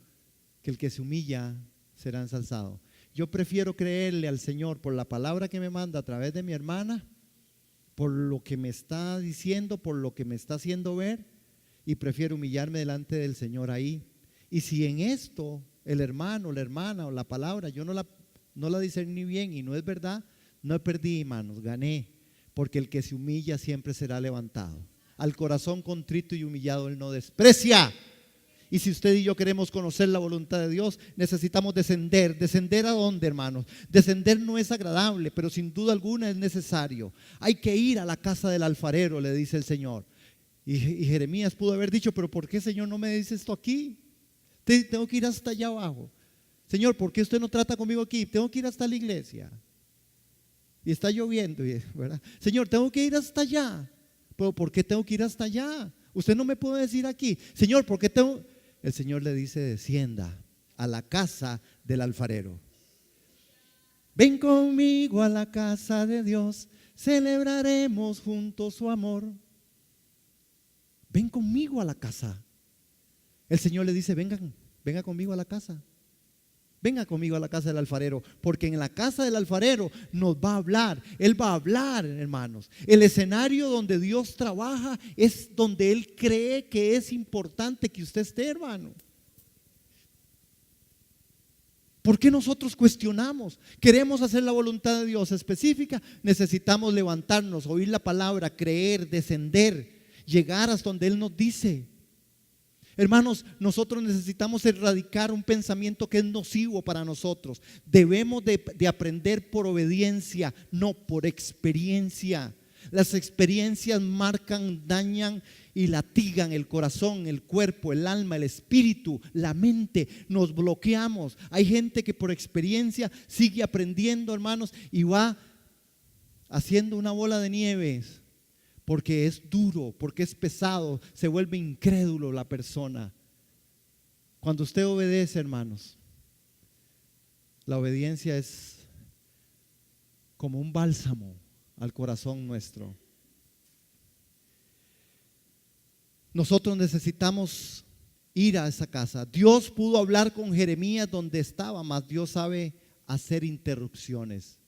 que el que se humilla será ensalzado. Yo prefiero creerle al Señor por la palabra que me manda a través de mi hermana, por lo que me está diciendo, por lo que me está haciendo ver, y prefiero humillarme delante del Señor ahí. Y si en esto el hermano, la hermana o la palabra yo no la discerní bien y no es verdad, no perdí, hermanos, gané, porque el que se humilla siempre será levantado. Al corazón contrito y humillado Él no desprecia. Y si usted y yo queremos conocer la voluntad de Dios, necesitamos descender. ¿Descender a dónde, hermanos? Descender no es agradable, pero sin duda alguna es necesario. Hay que ir a la casa del alfarero, le dice el Señor. Y Jeremías pudo haber dicho, pero ¿por qué, Señor, no me dice esto aquí? Tengo que ir hasta allá abajo. Señor, ¿por qué usted no trata conmigo aquí? Tengo que ir hasta la iglesia. Y está lloviendo, ¿verdad? Señor, tengo que ir hasta allá. Pero ¿por qué tengo que ir hasta allá? Usted no me puede decir aquí, Señor, ¿por qué tengo? El Señor le dice, descienda a la casa del alfarero. Ven conmigo a la casa de Dios, celebraremos juntos su amor. Ven conmigo a la casa. El Señor le dice, venga conmigo a la casa. Venga conmigo a la casa del alfarero, porque en la casa del alfarero nos va a hablar. Él va a hablar, hermanos. El escenario donde Dios trabaja es donde Él cree que es importante que usted esté, hermano. ¿Por qué nosotros cuestionamos? Queremos hacer la voluntad de Dios específica. Necesitamos levantarnos, oír la palabra, creer, descender, llegar hasta donde Él nos dice. Hermanos, nosotros necesitamos erradicar un pensamiento que es nocivo para nosotros. Debemos de aprender por obediencia, no por experiencia. Las experiencias marcan, dañan y latigan el corazón, el cuerpo, el alma, el espíritu, la mente. Nos bloqueamos. Hay gente que por experiencia sigue aprendiendo, hermanos, y va haciendo una bola de nieve. Porque es duro, porque es pesado, se vuelve incrédulo la persona. Cuando usted obedece, hermanos, la obediencia es como un bálsamo al corazón nuestro. Nosotros necesitamos ir a esa casa. Dios pudo hablar con Jeremías donde estaba, mas Dios sabe hacer interrupciones.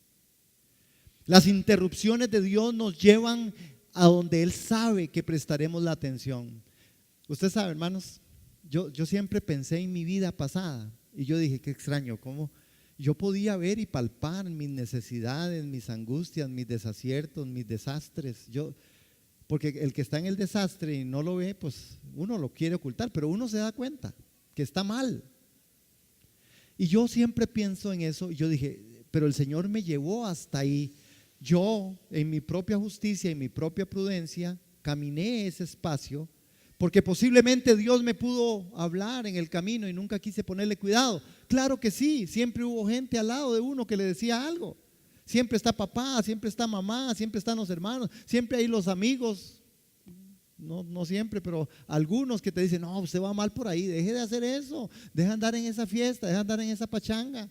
Las interrupciones de Dios nos llevan a donde Él sabe que prestaremos la atención. Usted sabe, hermanos, yo siempre pensé en mi vida pasada y yo dije, qué extraño, cómo yo podía ver y palpar mis necesidades, mis angustias, mis desaciertos, mis desastres. Porque el que está en el desastre y no lo ve, pues uno lo quiere ocultar, pero uno se da cuenta que está mal. Y yo siempre pienso en eso y yo dije, pero el Señor me llevó hasta ahí. Yo, en mi propia justicia, en mi propia prudencia, caminé ese espacio, porque posiblemente Dios me pudo hablar en el camino y nunca quise ponerle cuidado. Claro que sí, siempre hubo gente al lado de uno que le decía algo. Siempre está papá, siempre está mamá, siempre están los hermanos, siempre hay los amigos. No siempre, pero algunos que te dicen, no, usted va mal por ahí, deje de hacer eso, deje de andar en esa fiesta, deje de andar en esa pachanga.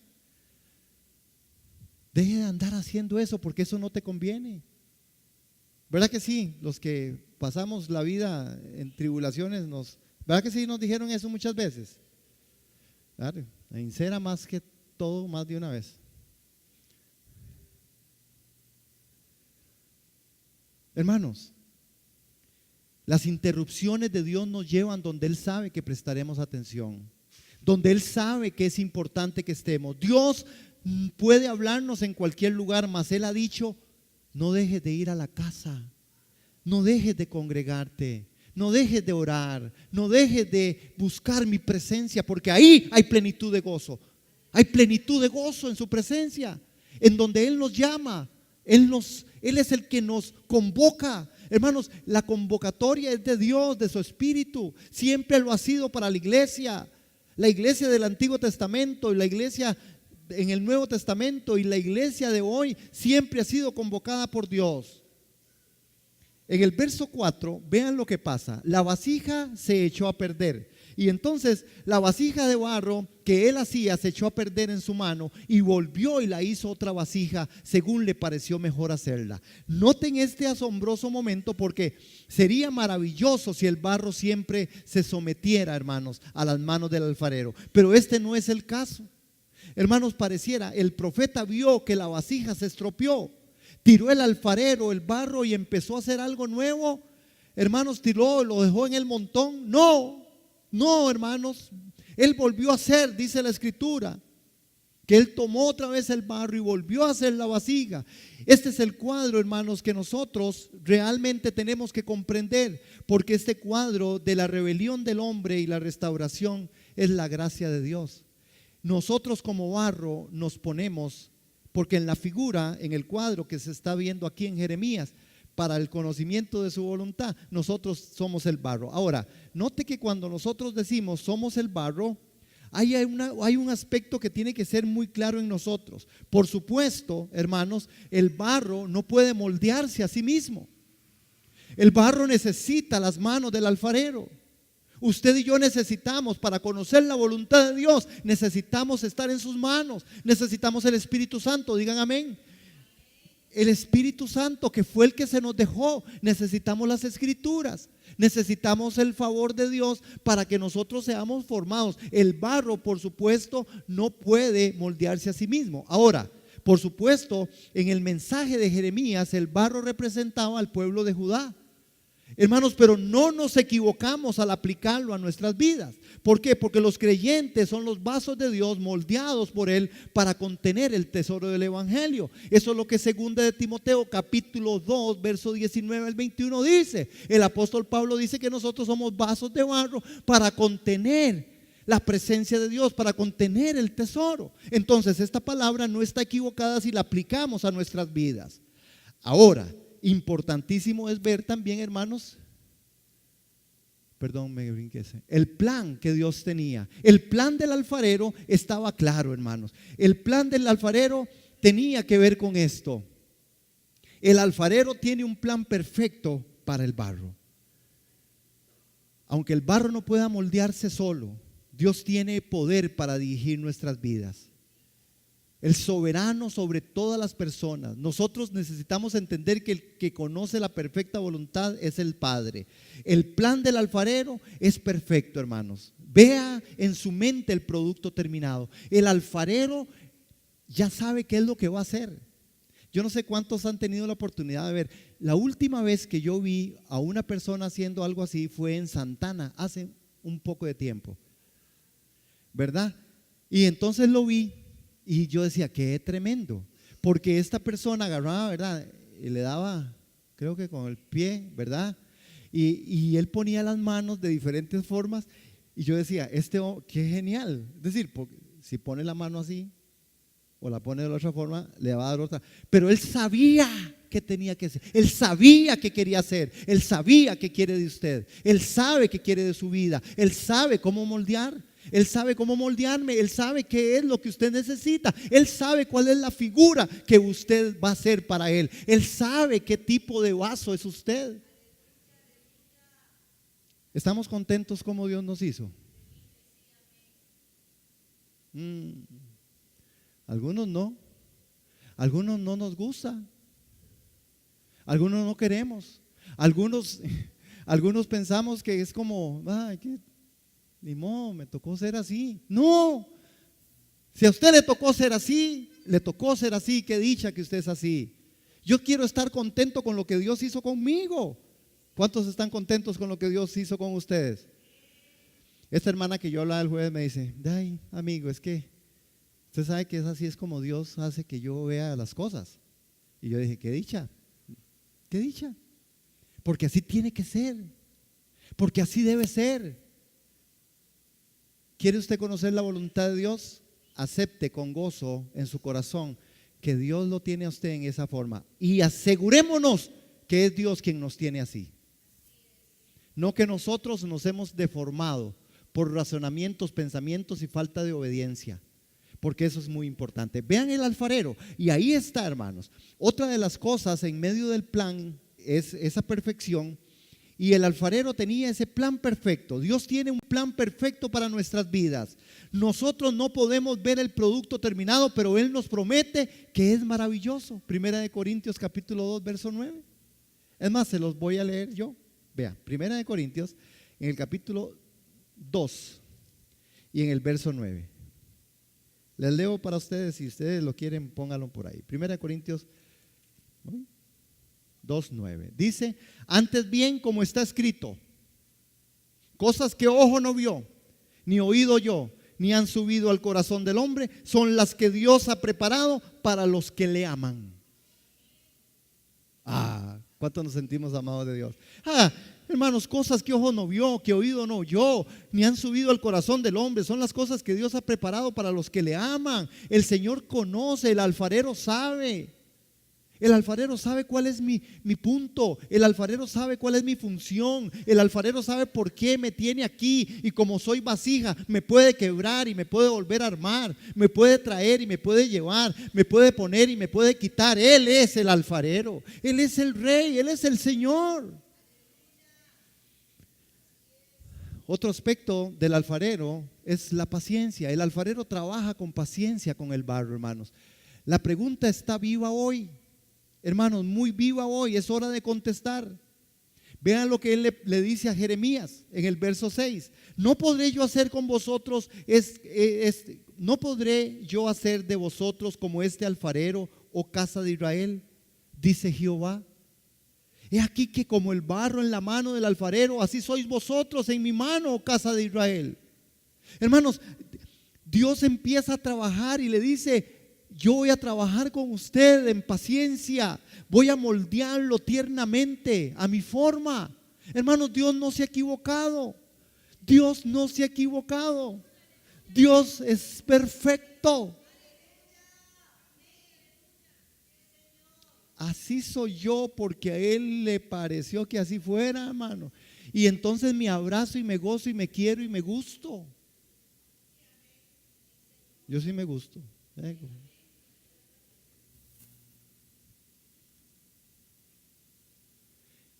Deje de andar haciendo eso porque eso no te conviene. ¿Verdad que sí? Los que pasamos la vida en tribulaciones, ¿verdad que sí nos dijeron eso muchas veces? Claro, sincera más que todo, más de una vez. Hermanos, las interrupciones de Dios nos llevan donde Él sabe que prestaremos atención, donde Él sabe que es importante que estemos. Dios puede hablarnos en cualquier lugar, mas Él ha dicho, no dejes de ir a la casa, no dejes de congregarte, no dejes de orar, no dejes de buscar mi presencia, porque ahí hay plenitud de gozo. Hay plenitud de gozo en su presencia, en donde Él nos llama, Él es el que nos convoca. Hermanos, la convocatoria es de Dios, de su Espíritu. Siempre lo ha sido para la iglesia del Antiguo Testamento y la iglesia en el Nuevo Testamento y la iglesia de hoy siempre ha sido convocada por Dios. En el verso 4, vean lo que pasa. La vasija se echó a perder. Y entonces la vasija de barro que él hacía se echó a perder en su mano y volvió y la hizo otra vasija según le pareció mejor hacerla. Noten este asombroso momento, porque sería maravilloso si el barro siempre se sometiera, hermanos, a las manos del alfarero. Pero este no es el caso. Hermanos, pareciera, el profeta vio que la vasija se estropeó, tiró el alfarero el barro y empezó a hacer algo nuevo. Hermanos, tiró, lo dejó en el montón. No, hermanos, él volvió a hacer, dice la escritura, que él tomó otra vez el barro y volvió a hacer la vasija. Este es el cuadro, hermanos, que nosotros realmente tenemos que comprender, porque este cuadro de la rebelión del hombre y la restauración es la gracia de Dios. Nosotros como barro nos ponemos, porque en la figura, en el cuadro que se está viendo aquí en Jeremías, para el conocimiento de su voluntad, nosotros somos el barro. Ahora, note que cuando nosotros decimos somos el barro, hay un aspecto que tiene que ser muy claro en nosotros. Por supuesto, hermanos, el barro no puede moldearse a sí mismo. El barro necesita las manos del alfarero. Usted y yo necesitamos, para conocer la voluntad de Dios, necesitamos estar en sus manos. Necesitamos el Espíritu Santo, digan amén. El Espíritu Santo, que fue el que se nos dejó. Necesitamos las Escrituras, necesitamos el favor de Dios para que nosotros seamos formados. El barro, por supuesto, no puede moldearse a sí mismo. Ahora, por supuesto, en el mensaje de Jeremías, el barro representaba al pueblo de Judá. Hermanos, pero no nos equivocamos al aplicarlo a nuestras vidas. ¿Por qué? Porque los creyentes son los vasos de Dios moldeados por Él para contener el tesoro del Evangelio. Eso es lo que 2 de Timoteo capítulo 2 verso 19 al 21 dice. El apóstol Pablo dice que nosotros somos vasos de barro para contener la presencia de Dios, para contener el tesoro. Entonces esta palabra no está equivocada si la aplicamos a nuestras vidas. Ahora, importantísimo es ver también, hermanos, el plan que Dios tenía. El plan del alfarero estaba claro, hermanos. El plan del alfarero tenía que ver con esto. El alfarero tiene un plan perfecto para el barro. Aunque el barro no pueda moldearse solo, Dios tiene poder para dirigir nuestras vidas. El soberano sobre todas las personas. Nosotros necesitamos entender que el que conoce la perfecta voluntad es el Padre. El plan del alfarero es perfecto, hermanos. Vea en su mente el producto terminado. El alfarero ya sabe qué es lo que va a hacer. Yo no sé cuántos han tenido la oportunidad de ver. La última vez que yo vi a una persona haciendo algo así fue en Santana, hace un poco de tiempo, ¿verdad? Y entonces lo vi y yo decía, qué tremendo, porque esta persona agarraba, ¿verdad? Y le daba, creo que con el pie, ¿verdad? Y él ponía las manos de diferentes formas y yo decía, qué genial. Es decir, si pone la mano así o la pone de la otra forma, le va a dar otra. Pero él sabía que tenía que hacer, él sabía que quería hacer, él sabía que quiere de usted, él sabe que quiere de su vida, él sabe cómo moldear, él sabe cómo moldearme, él sabe qué es lo que usted necesita, él sabe cuál es la figura que usted va a hacer para él, él sabe qué tipo de vaso es usted. ¿Estamos contentos como Dios nos hizo? Algunos no, algunos no nos gusta, algunos no queremos, algunos pensamos que es como, ay, que ni modo, me tocó ser así. No, si a usted le tocó ser así, le tocó ser así, qué dicha que usted es así. Yo quiero estar contento con lo que Dios hizo conmigo. ¿Cuántos están contentos con lo que Dios hizo con ustedes? Esta hermana que yo hablaba el jueves me dice, ay, amigo, es que usted sabe que es así, es como Dios hace que yo vea las cosas. Y yo dije, qué dicha, porque así tiene que ser, porque así debe ser. ¿Quiere usted conocer la voluntad de Dios? Acepte con gozo en su corazón que Dios lo tiene a usted en esa forma y asegurémonos que es Dios quien nos tiene así. No que nosotros nos hemos deformado por razonamientos, pensamientos y falta de obediencia, porque eso es muy importante. Vean el alfarero y ahí está, hermanos. Otra de las cosas en medio del plan es esa perfección. Y el alfarero tenía ese plan perfecto. Dios tiene un plan perfecto para nuestras vidas. Nosotros no podemos ver el producto terminado, pero Él nos promete que es maravilloso. Primera de Corintios capítulo 2, verso 9. Es más, se los voy a leer yo. Vea, Primera de Corintios en el capítulo 2 y en el verso 9. Les leo para ustedes, si ustedes lo quieren, pónganlo por ahí. Primera de Corintios 2:9. Dice, antes bien, como está escrito, cosas que ojo no vio, ni oído yo, ni han subido al corazón del hombre, son las que Dios ha preparado para los que le aman. ¿Cuánto nos sentimos amados de Dios? Hermanos, cosas que ojo no vio, que oído no oyó, ni han subido al corazón del hombre, son las cosas que Dios ha preparado para los que le aman. El Señor conoce, el alfarero sabe. El alfarero sabe cuál es mi punto, el alfarero sabe cuál es mi función, el alfarero sabe por qué me tiene aquí y como soy vasija, me puede quebrar y me puede volver a armar, me puede traer y me puede llevar, me puede poner y me puede quitar. Él es el alfarero, Él es el rey, Él es el Señor. Otro aspecto del alfarero es la paciencia. El alfarero trabaja con paciencia con el barro, hermanos. La pregunta está viva hoy. Hermanos, muy viva hoy, es hora de contestar. Vean lo que él le dice a Jeremías en el verso 6. No podré yo hacer con vosotros, no podré yo hacer de vosotros como este alfarero, oh casa de Israel, dice Jehová. He aquí que como el barro en la mano del alfarero, así sois vosotros en mi mano, oh casa de Israel. Hermanos, Dios empieza a trabajar y le dice, yo voy a trabajar con usted en paciencia, voy a moldearlo tiernamente a mi forma. Hermanos, Dios no se ha equivocado. Dios no se ha equivocado. Dios es perfecto. Así soy yo porque a Él le pareció que así fuera, hermano. Y entonces me abrazo y me gozo y me quiero y me gusto. Yo sí me gusto.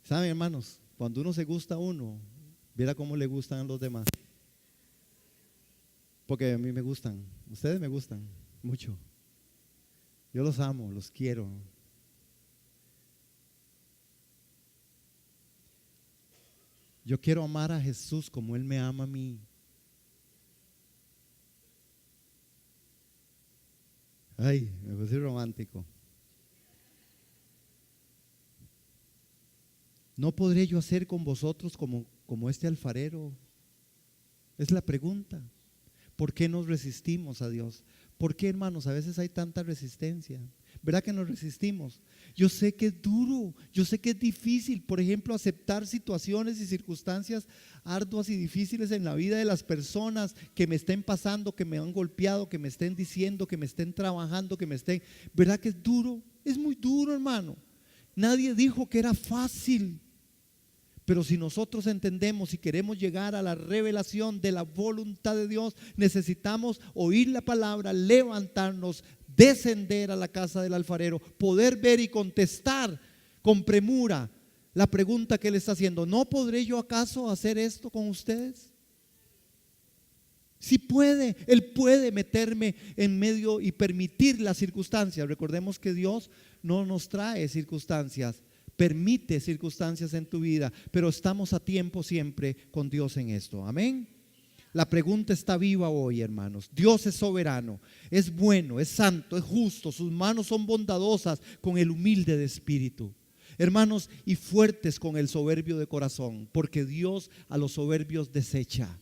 ¿Saben, hermanos? Cuando uno se gusta a uno, viera cómo le gustan a los demás. Porque a mí me gustan, ustedes me gustan mucho. Yo los amo, los quiero. Yo quiero amar a Jesús como Él me ama a mí. Ay, me puse romántico. ¿No podré yo hacer con vosotros como este alfarero? Es la pregunta. ¿Por qué nos resistimos a Dios? ¿Por qué, hermanos? A veces hay tanta resistencia. ¿Verdad que nos resistimos? Yo sé que es duro, yo sé que es difícil, por ejemplo, aceptar situaciones y circunstancias arduas y difíciles en la vida de las personas que me estén pasando, que me han golpeado, que me estén diciendo, que me estén trabajando, que me estén… ¿Verdad que es duro? Es muy duro, hermano. Nadie dijo que era fácil. Pero si nosotros entendemos y queremos llegar a la revelación de la voluntad de Dios, necesitamos oír la palabra, levantarnos, descender a la casa del alfarero, poder ver y contestar con premura la pregunta que él está haciendo. ¿No podré yo acaso hacer esto con ustedes? Si puede, él puede meterme en medio y permitir las circunstancias. Recordemos que Dios no nos trae circunstancias, permite circunstancias en tu vida, pero estamos a tiempo siempre con Dios en esto. Amén. La pregunta está viva hoy, hermanos. Dios es soberano, es bueno, es santo, es justo. Sus manos son bondadosas con el humilde de espíritu, hermanos, y fuertes con el soberbio de corazón, porque Dios a los soberbios desecha.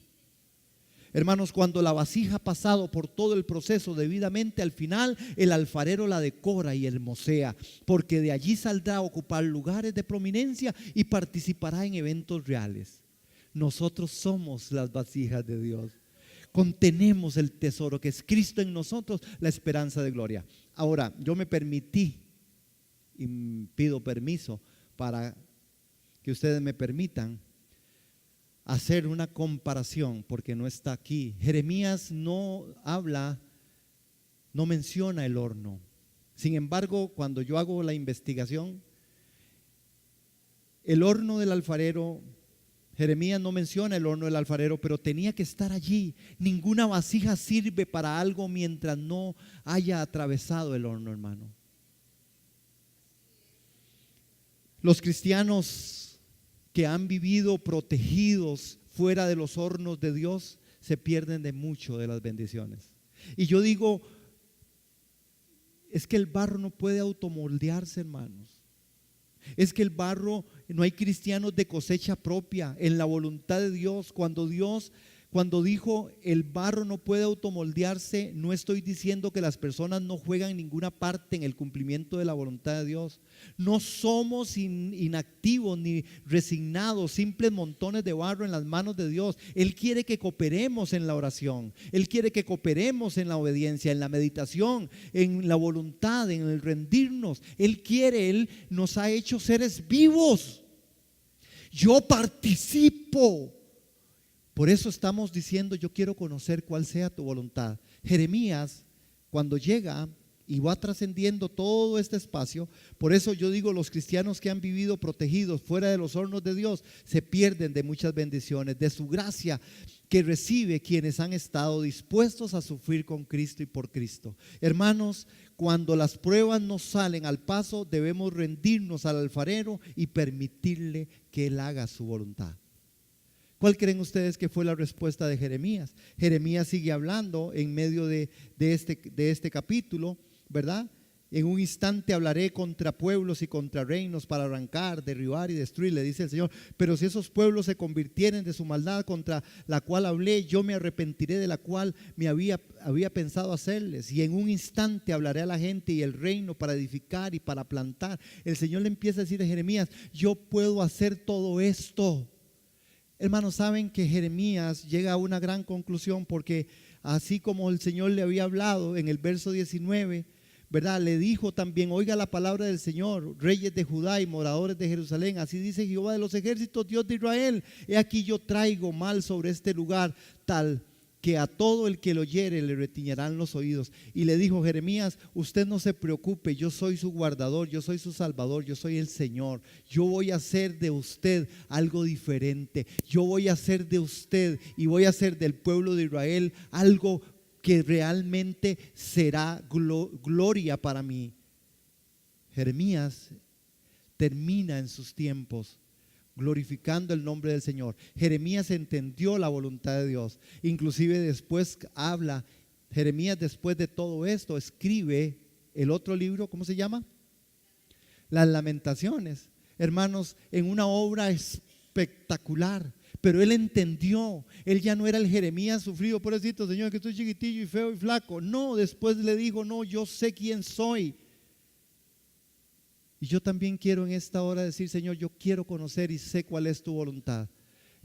Hermanos, cuando la vasija ha pasado por todo el proceso debidamente, al final el alfarero la decora y hermosea, porque de allí saldrá a ocupar lugares de prominencia y participará en eventos reales. Nosotros somos las vasijas de Dios. Contenemos el tesoro que es Cristo en nosotros, la esperanza de gloria. Ahora, yo me permití y pido permiso para que ustedes me permitan hacer una comparación, porque no está aquí. Jeremías no habla, no menciona el horno. Sin embargo, cuando yo hago la investigación, el horno del alfarero, Jeremías no menciona el horno del alfarero, pero tenía que estar allí. Ninguna vasija sirve para algo mientras no haya atravesado el horno, hermano. Los cristianos que han vivido protegidos fuera de los hornos de Dios se pierden de mucho de las bendiciones. Y yo digo, es que el barro no puede automoldearse, hermanos. Es que el barro, no hay cristianos de cosecha propia en la voluntad de Dios. Cuando dijo el barro no puede automoldearse, no estoy diciendo que las personas no juegan ninguna parte en el cumplimiento de la voluntad de Dios. No somos inactivos ni resignados, simples montones de barro en las manos de Dios. Él quiere que cooperemos en la oración, Él quiere que cooperemos en la obediencia, en la meditación, en la voluntad, en el rendirnos. Él nos ha hecho seres vivos. Yo participo. Por eso estamos diciendo, yo quiero conocer cuál sea tu voluntad. Jeremías, cuando llega y va trascendiendo todo este espacio, por eso yo digo, los cristianos que han vivido protegidos fuera de los hornos de Dios se pierden de muchas bendiciones, de su gracia que recibe quienes han estado dispuestos a sufrir con Cristo y por Cristo. Hermanos, cuando las pruebas nos salen al paso, debemos rendirnos al alfarero y permitirle que Él haga su voluntad. ¿Cuál creen ustedes que fue la respuesta de Jeremías? Jeremías sigue hablando en medio de este capítulo, ¿verdad? En un instante hablaré contra pueblos y contra reinos para arrancar, derribar y destruir, le dice el Señor. Pero si esos pueblos se convirtieren de su maldad contra la cual hablé, yo me arrepentiré de la cual me había pensado hacerles. Y en un instante hablaré a la gente y el reino para edificar y para plantar. El Señor le empieza a decir a Jeremías, yo puedo hacer todo esto. Hermanos, saben que Jeremías llega a una gran conclusión, porque así como el Señor le había hablado en el verso 19, ¿verdad? Le dijo también, oiga la palabra del Señor, reyes de Judá y moradores de Jerusalén, así dice Jehová de los ejércitos, Dios de Israel, he aquí yo traigo mal sobre este lugar, tal que a todo el que lo oyere le retiñarán los oídos. Y le dijo Jeremías, usted no se preocupe, yo soy su guardador, yo soy su salvador, yo soy el Señor. Yo voy a hacer de usted algo diferente. Yo voy a hacer de usted y voy a hacer del pueblo de Israel algo que realmente será gloria para mí. Jeremías termina en sus tiempos glorificando el nombre del Señor. Jeremías entendió la voluntad de Dios. Inclusive después habla Jeremías, después de todo esto, escribe el otro libro, ¿cómo se llama? Las Lamentaciones. Hermanos, en una obra espectacular. Pero él entendió, él ya no era el Jeremías sufrido, pobrecito Señor, que estoy chiquitillo y feo y flaco. No, después le dijo, no, yo sé quién soy. Y yo también quiero en esta hora decir, Señor, yo quiero conocer y sé cuál es tu voluntad.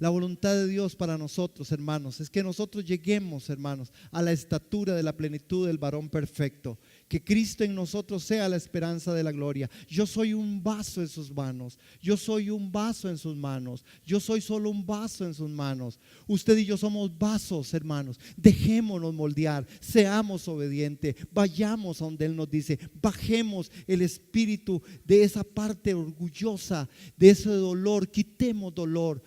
La voluntad de Dios para nosotros, hermanos, es que nosotros lleguemos, hermanos, a la estatura de la plenitud del varón perfecto. Que Cristo en nosotros sea la esperanza de la gloria. Yo soy un vaso en sus manos. Yo soy un vaso en sus manos. Yo soy solo un vaso en sus manos. Usted y yo somos vasos, hermanos. Dejémonos moldear. Seamos obedientes. Vayamos a donde Él nos dice. Bajemos el espíritu de esa parte orgullosa, de ese dolor. Quitemos dolor.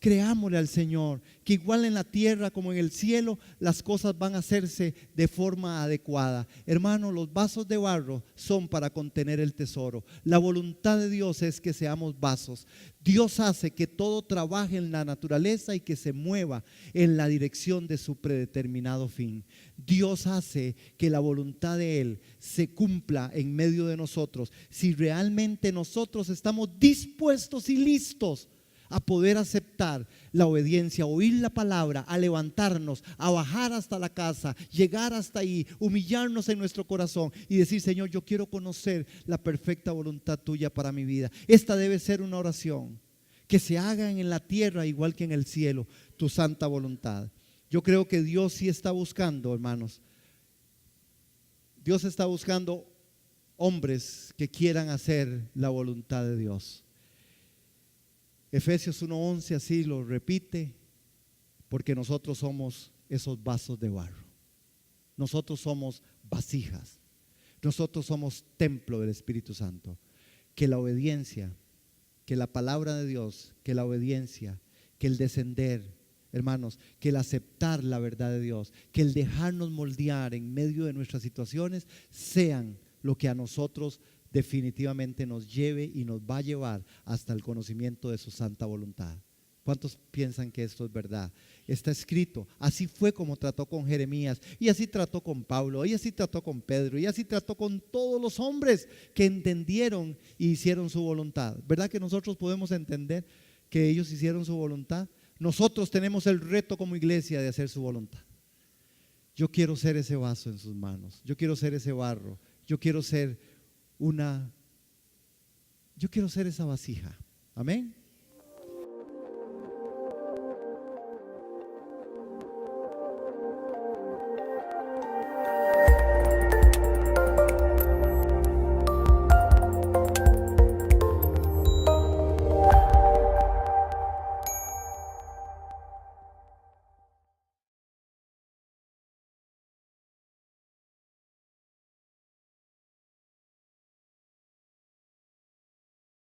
Creámosle al Señor que igual en la tierra como en el cielo las cosas van a hacerse de forma adecuada. Hermano, los vasos de barro son para contener el tesoro. La voluntad de Dios es que seamos vasos. Dios hace que todo trabaje en la naturaleza y que se mueva en la dirección de su predeterminado fin. Dios hace que la voluntad de Él se cumpla en medio de nosotros si realmente nosotros estamos dispuestos y listos a poder aceptar la obediencia, oír la palabra, a levantarnos, a bajar hasta la casa, llegar hasta ahí, humillarnos en nuestro corazón y decir, Señor, yo quiero conocer la perfecta voluntad tuya para mi vida. Esta debe ser una oración que se haga en la tierra igual que en el cielo, tu santa voluntad. Yo creo que Dios sí está buscando, hermanos, Dios está buscando hombres que quieran hacer la voluntad de Dios. Efesios 1:11 así lo repite, porque nosotros somos esos vasos de barro. Nosotros somos vasijas. Nosotros somos templo del Espíritu Santo. Que la obediencia, que la palabra de Dios, que la obediencia, que el descender, hermanos, que el aceptar la verdad de Dios, que el dejarnos moldear en medio de nuestras situaciones, sean lo que a nosotros definitivamente nos lleve y nos va a llevar hasta el conocimiento de su santa voluntad. ¿Cuántos piensan que esto es verdad? Está escrito, así fue como trató con Jeremías, y así trató con Pablo, y así trató con Pedro, y así trató con todos los hombres que entendieron y hicieron su voluntad. ¿Verdad que nosotros podemos entender que ellos hicieron su voluntad? Nosotros tenemos el reto como iglesia de hacer su voluntad. Yo quiero ser ese vaso en sus manos, yo quiero ser ese barro, yo quiero ser esa vasija. Amén.